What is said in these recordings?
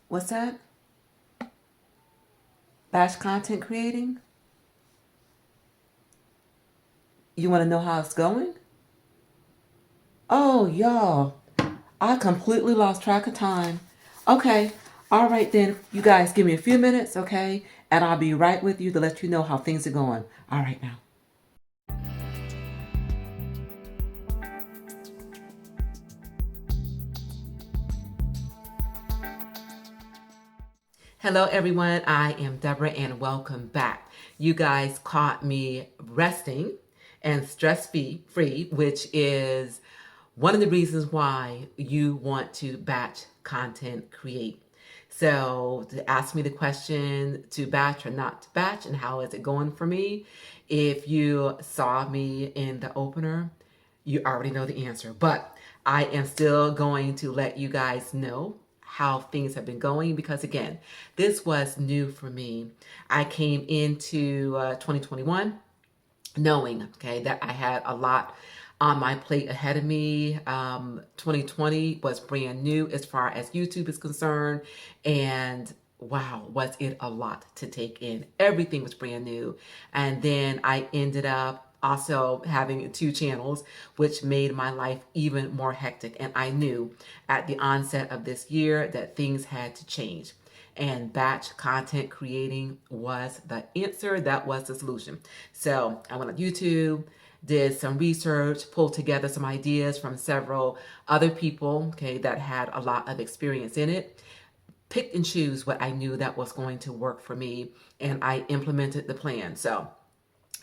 What's that? Batch content creating? You want to know how it's going? Oh, y'all, I completely lost track of time. Okay, all right then. You guys give me a few minutes, okay? And I'll be right with you to let you know how things are going. All right now. Hello, everyone. I am Deborah, and welcome back. You guys caught me resting and stress free, which is one of the reasons why you want to batch content create. So, to ask me the question to batch or not to batch, and how is it going for me? If you saw me in the opener, you already know the answer, but I am still going to let you guys know how things have been going because, again, this was new for me. I came into 2021 knowing, okay, that I had a lot on my plate ahead of me. 2020 was brand new as far as YouTube is concerned, and wow, was it a lot to take in. Everything was brand new. And then I ended up also having two channels, which made my life even more hectic. And I knew at the onset of this year that things had to change. And batch content creating was the answer. That was the solution. So I went on YouTube, did some research, pulled together some ideas from several other people, okay, that had a lot of experience in it, picked and choose what I knew that was going to work for me, and I implemented the plan. So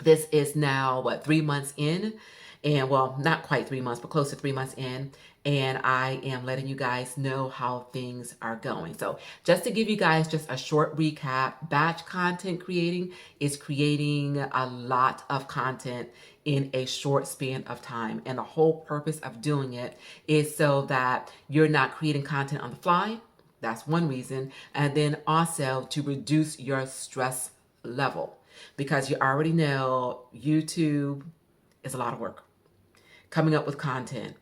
this is now, what, 3 months in? And well, not quite 3 months, but close to 3 months in. And I am letting you guys know how things are going. So just to give you guys just a short recap, batch content creating is creating a lot of content in a short span of time. And the whole purpose of doing it is so that you're not creating content on the fly. That's one reason. And then also to reduce your stress level, because you already know YouTube is a lot of work. Coming up with content,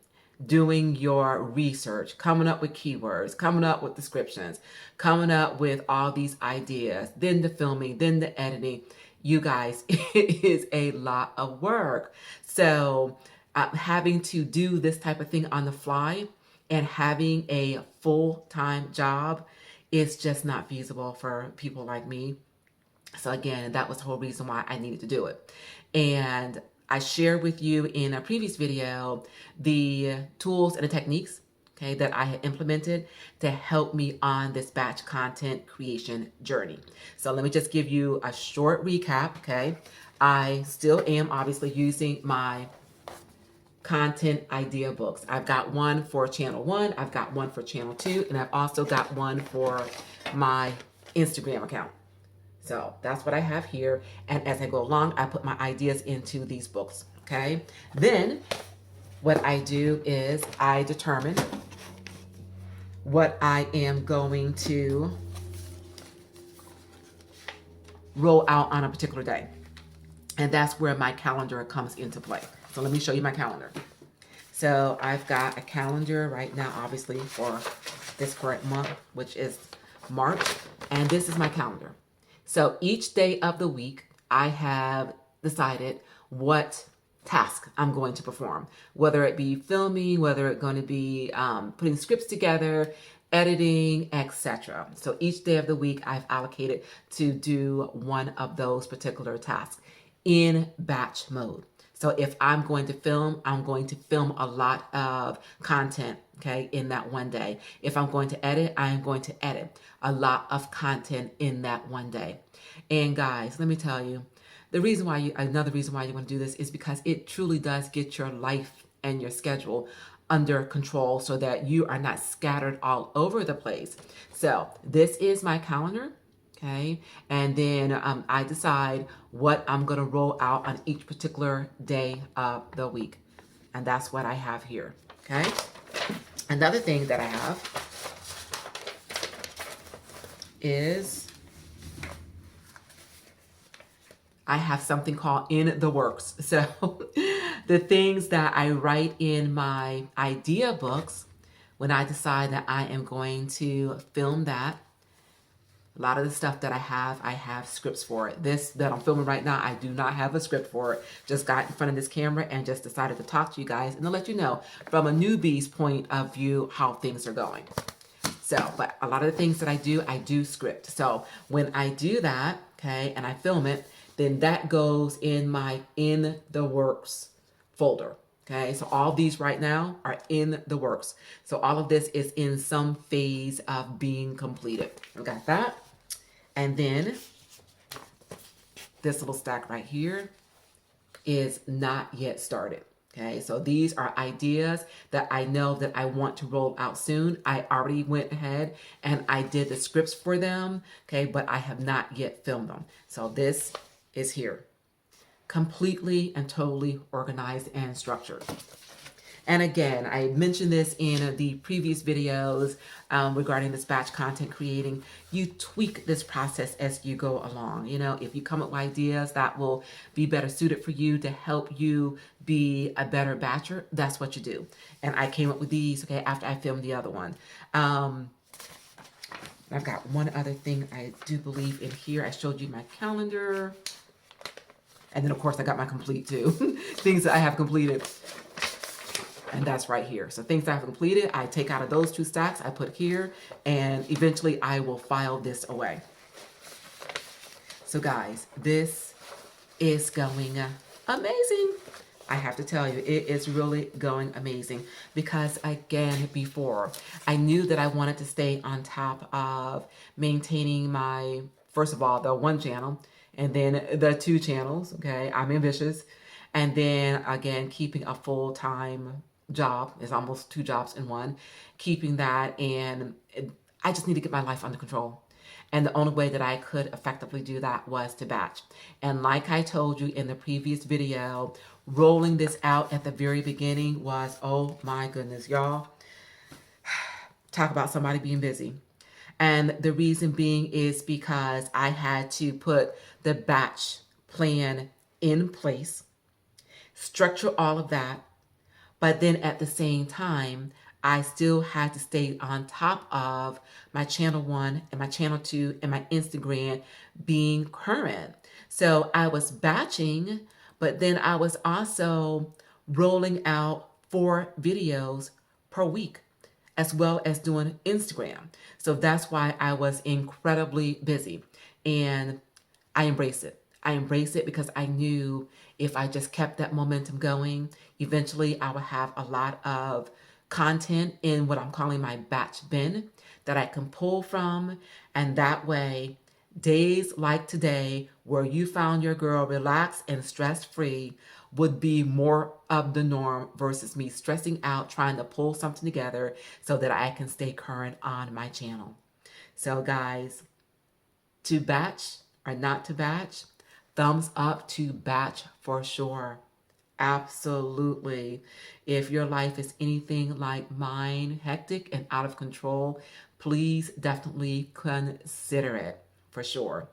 doing your research, coming up with keywords, coming up with descriptions, coming up with all these ideas, then the filming, then the editing. You guys, it is a lot of work. So having to do this type of thing on the fly and having a full-time job is just not feasible for people like me. So again, that was the whole reason why I needed to do it. And I shared with you in a previous video the tools and the techniques, okay, that I had implemented to help me on this batch content creation journey. So let me just give you a short recap, okay? I still am obviously using my content idea books. I've got one for channel 1, I've got one for channel 2, and I've also got one for my Instagram account. So that's what I have here. And as I go along, I put my ideas into these books, okay? Then what I do is I determine what I am going to roll out on a particular day. And that's where my calendar comes into play. So let me show you my calendar. So I've got a calendar right now, obviously, for this current month, which is March. And this is my calendar. So each day of the week, I have decided what task I'm going to perform, whether it be filming, whether it's going to be putting scripts together, editing, etc. So each day of the week, I've allocated to do one of those particular tasks in batch mode. So if I'm going to film, I'm going to film a lot of content, okay, in that one day. If I'm going to edit, I am going to edit a lot of content in that one day. And guys, let me tell you, another reason why you want to do this is because it truly does get your life and your schedule under control so that you are not scattered all over the place. So this is my calendar. Okay, and then I decide what I'm going to roll out on each particular day of the week. And that's what I have here. Okay, another thing that I have is I have something called in the works. So The things that I write in my idea books, when I decide that I am going to film that, a lot of the stuff that I have scripts for it. This that I'm filming right now, I do not have a script for it. Just got in front of this camera and just decided to talk to you guys and to let you know from a newbie's point of view how things are going. So, but a lot of the things that I do script. So when I do that, okay, and I film it, then that goes in my in the works folder. Okay, so all these right now are in the works. So all of this is in some phase of being completed. We got that. And then this little stack right here is not yet started. Okay, so these are ideas that I know that I want to roll out soon. I already went ahead and I did the scripts for them, okay, but I have not yet filmed them. So this is here, completely and totally organized and structured. And again, I mentioned this in the previous videos regarding this batch content creating. You tweak this process as you go along. You know, if you come up with ideas that will be better suited for you to help you be a better batcher, that's what you do. And I came up with these, okay, after I filmed the other one. I've got one other thing I do believe in here. I showed you my calendar. And then, of course, I got my complete too. Things that I have completed. And that's right here. So things that I've completed, I take out of those two stacks, I put here, and eventually I will file this away. So guys, this is going amazing. I have to tell you, it is really going amazing because again, before I knew that I wanted to stay on top of maintaining my, first of all, the one channel and then the two channels. Okay. I'm ambitious. And then again, keeping a full-time job is almost two jobs in one, keeping that. And I just need to get my life under control. And the only way that I could effectively do that was to batch. And like I told you in the previous video, rolling this out at the very beginning was, oh my goodness, y'all. Talk about somebody being busy. And the reason being is because I had to put the batch plan in place, structure all of that. But then at the same time, I still had to stay on top of my channel 1 and my channel 2 and my Instagram being current. So I was batching, but then I was also rolling out 4 videos per week, as well as doing Instagram. So that's why I was incredibly busy. And I embraced it. I embraced it because I knew if I just kept that momentum going, eventually I would have a lot of content in what I'm calling my batch bin that I can pull from. And that way, days like today, where you found your girl relaxed and stress-free, would be more of the norm versus me stressing out, trying to pull something together so that I can stay current on my channel. So guys, to batch or not to batch, thumbs up to batch for sure. Absolutely. If your life is anything like mine, hectic and out of control, please definitely consider it for sure.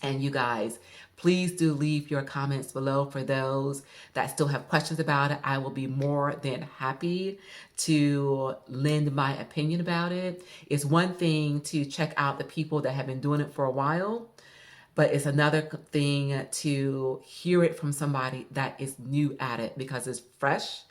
And you guys, please do leave your comments below for those that still have questions about it. I will be more than happy to lend my opinion about it. It's one thing to check out the people that have been doing it for a while, but it's another thing to hear it from somebody that is new at it because it's fresh.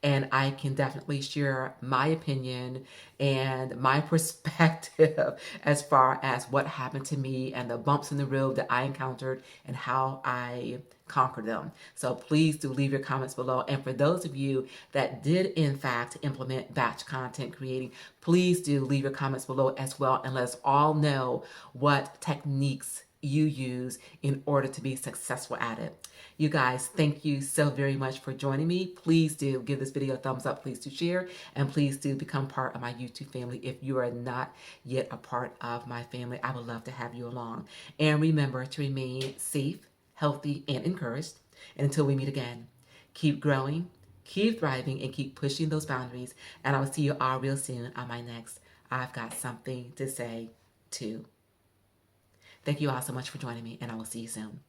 And I can definitely share my opinion and my perspective as far as what happened to me and the bumps in the road that I encountered and how I conquered them. So please do leave your comments below. And for those of you that did in fact implement batch content creating, please do leave your comments below as well and let us all know what techniques you use in order to be successful at it. You guys, thank you so very much for joining me. Please do give this video a thumbs up. Please do share. And please do become part of my YouTube family if you are not yet a part of my family. I would love to have you along. And remember to remain safe, healthy, and encouraged. And until we meet again, keep growing, keep thriving, and keep pushing those boundaries. And I will see you all real soon on my next I've Got Something to Say Too. Thank you all so much for joining me, and I will see you soon.